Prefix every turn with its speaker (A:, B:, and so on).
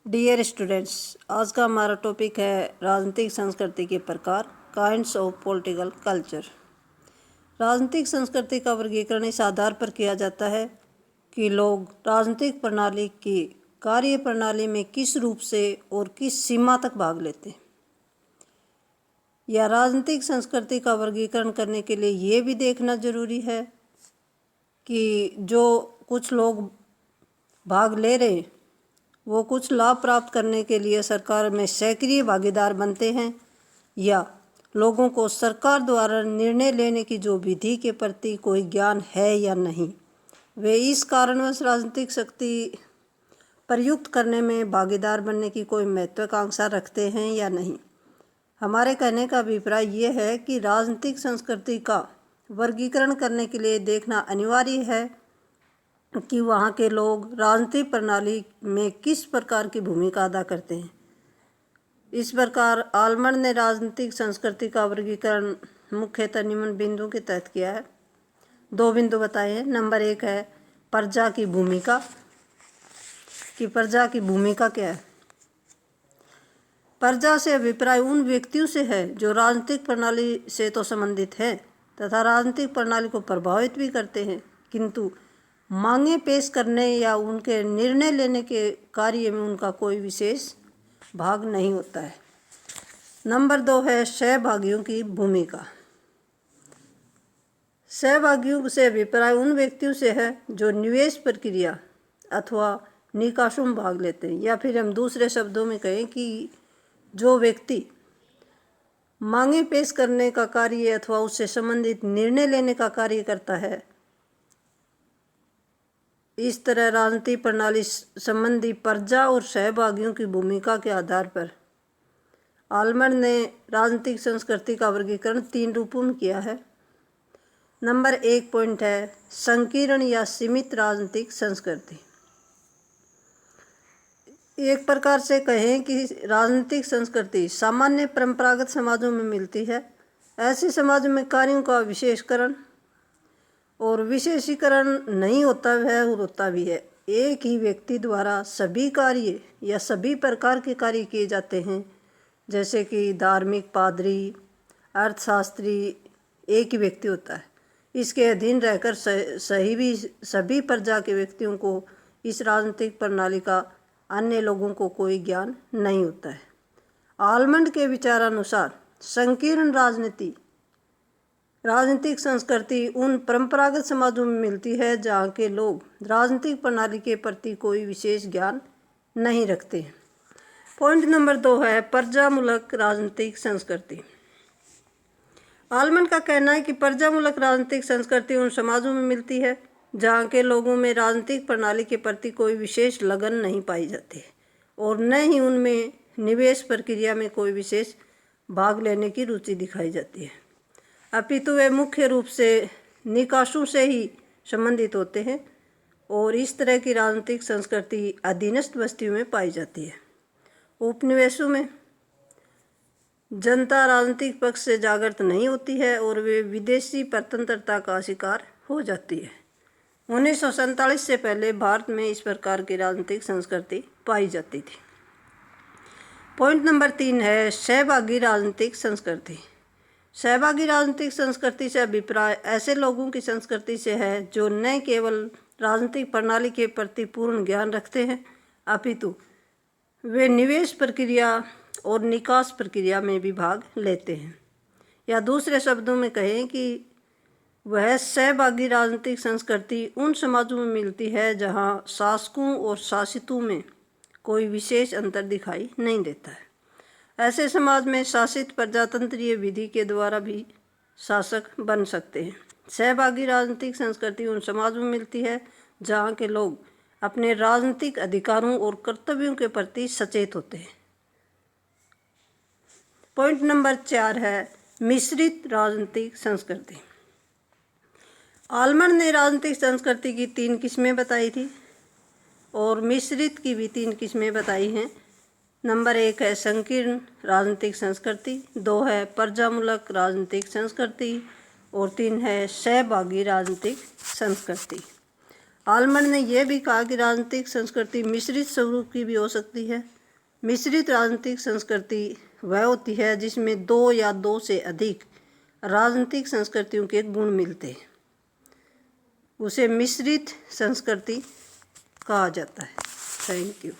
A: Dear students, आज का हमारा टॉपिक है राजनीतिक संस्कृति के प्रकार, काइंड्स ऑफ पॉलिटिकल कल्चर। राजनीतिक संस्कृति का वर्गीकरण इस आधार पर किया जाता है कि लोग राजनीतिक प्रणाली की कार्य प्रणाली में किस रूप से और किस सीमा तक भाग लेते हैं। या राजनीतिक संस्कृति का वर्गीकरण करने के लिए ये भी देखना जरूरी है कि जो कुछ लोग भाग ले रहे हैं वो कुछ लाभ प्राप्त करने के लिए सरकार में सक्रिय भागीदार बनते हैं या लोगों को सरकार द्वारा निर्णय लेने की जो विधि के प्रति कोई ज्ञान है या नहीं, वे इस कारणवश राजनीतिक शक्ति प्रयुक्त करने में भागीदार बनने की कोई महत्वाकांक्षा रखते हैं या नहीं। हमारे कहने का अभिप्राय ये है कि राजनीतिक संस्कृति का वर्गीकरण करने के लिए देखना अनिवार्य है कि वहाँ के लोग राजनीतिक प्रणाली में किस प्रकार की भूमिका अदा करते हैं। इस प्रकार आलमंड ने राजनीतिक संस्कृति का वर्गीकरण मुख्यतः निम्न बिंदुओं के तहत किया है। 2 बिंदु बताए हैं। नंबर 1 है प्रजा की भूमिका, कि प्रजा की भूमिका क्या है। प्रजा से अभिप्राय उन व्यक्तियों से है जो राजनीतिक प्रणाली से तो संबंधित है तथा राजनीतिक प्रणाली को प्रभावित भी करते हैं, किंतु मांगे पेश करने या उनके निर्णय लेने के कार्य में उनका कोई विशेष भाग नहीं होता है। नंबर 2 है सहभागियों की भूमिका। सहभागियों से अभिप्राय उन व्यक्तियों से है जो निवेश प्रक्रिया अथवा निकासों में भाग लेते हैं, या फिर हम दूसरे शब्दों में कहें कि जो व्यक्ति मांगे पेश करने का कार्य अथवा उससे संबंधित निर्णय लेने का कार्य करता है। इस तरह राजनीतिक प्रणाली संबंधी प्रजा और सहभागियों की भूमिका के आधार पर आलमंड ने राजनीतिक संस्कृति का वर्गीकरण 3 रूपों में किया है। नंबर 1 पॉइंट है संकीर्ण या सीमित राजनीतिक संस्कृति। एक प्रकार से कहें कि राजनीतिक संस्कृति सामान्य परंपरागत समाजों में मिलती है। ऐसे समाज में कार्यों का विशेषकरण और विशेषीकरण नहीं होता है और होता भी है। एक ही व्यक्ति द्वारा सभी कार्य या सभी प्रकार के कार्य किए जाते हैं, जैसे कि धार्मिक, पादरी, अर्थशास्त्री एक ही व्यक्ति होता है। इसके अधीन रहकर सभी प्रजा के व्यक्तियों को इस राजनीतिक प्रणाली का अन्य लोगों को कोई ज्ञान नहीं होता है। आलमंड के विचारानुसार संकीर्ण राजनीतिक संस्कृति उन परंपरागत समाजों में मिलती है जहाँ के लोग राजनीतिक प्रणाली के प्रति कोई विशेष ज्ञान नहीं रखते हैं। पॉइंट नंबर 2 है प्रजामूलक राजनीतिक संस्कृति। आलमंड का कहना है कि प्रजामूलक राजनीतिक संस्कृति उन समाजों में मिलती है जहाँ के लोगों में राजनीतिक प्रणाली के प्रति कोई विशेष लगन नहीं पाई जाती है और न ही उनमें निवेश प्रक्रिया में कोई विशेष भाग लेने की रुचि दिखाई जाती है, अपितु वे मुख्य रूप से निकासों से ही संबंधित होते हैं और इस तरह की राजनीतिक संस्कृति अधीनस्थ बस्तियों में पाई जाती है। उपनिवेशों में जनता राजनीतिक पक्ष से जागृत नहीं होती है और वे विदेशी परतंत्रता का शिकार हो जाती है। 1947 से पहले भारत में इस प्रकार की राजनीतिक संस्कृति पाई जाती थी। पॉइंट नंबर 3 है सहभागी राजनीतिक संस्कृति। सहभागी राजनीतिक संस्कृति से अभिप्राय ऐसे लोगों की संस्कृति से है जो न केवल राजनीतिक प्रणाली के प्रति पूर्ण ज्ञान रखते हैं, अपितु वे निवेश प्रक्रिया और निकास प्रक्रिया में भी भाग लेते हैं। या दूसरे शब्दों में कहें कि वह सहभागी राजनीतिक संस्कृति उन समाजों में मिलती है जहाँ शासकों और शासितों में कोई विशेष अंतर दिखाई नहीं देता है। ऐसे समाज में शासित प्रजातंत्रीय विधि के द्वारा भी शासक बन सकते हैं। सहभागी राजनीतिक संस्कृति उन समाजों में मिलती है जहाँ के लोग अपने राजनीतिक अधिकारों और कर्तव्यों के प्रति सचेत होते हैं। पॉइंट नंबर 4 है मिश्रित राजनीतिक संस्कृति। आलमंड ने राजनीतिक संस्कृति की 3 किस्में बताई थी और मिश्रित की भी 3 किस्में बताई हैं। नंबर 1 है संकीर्ण राजनीतिक संस्कृति, 2 है प्रजामूलक राजनीतिक संस्कृति और 3 है सहभागी राजनीतिक संस्कृति। आलमंड ने यह भी कहा कि राजनीतिक संस्कृति मिश्रित स्वरूप की भी हो सकती है। मिश्रित राजनीतिक संस्कृति वह होती है जिसमें दो या दो से अधिक राजनीतिक संस्कृतियों के गुण मिलते हैं, उसे मिश्रित संस्कृति कहा जाता है। Thank you.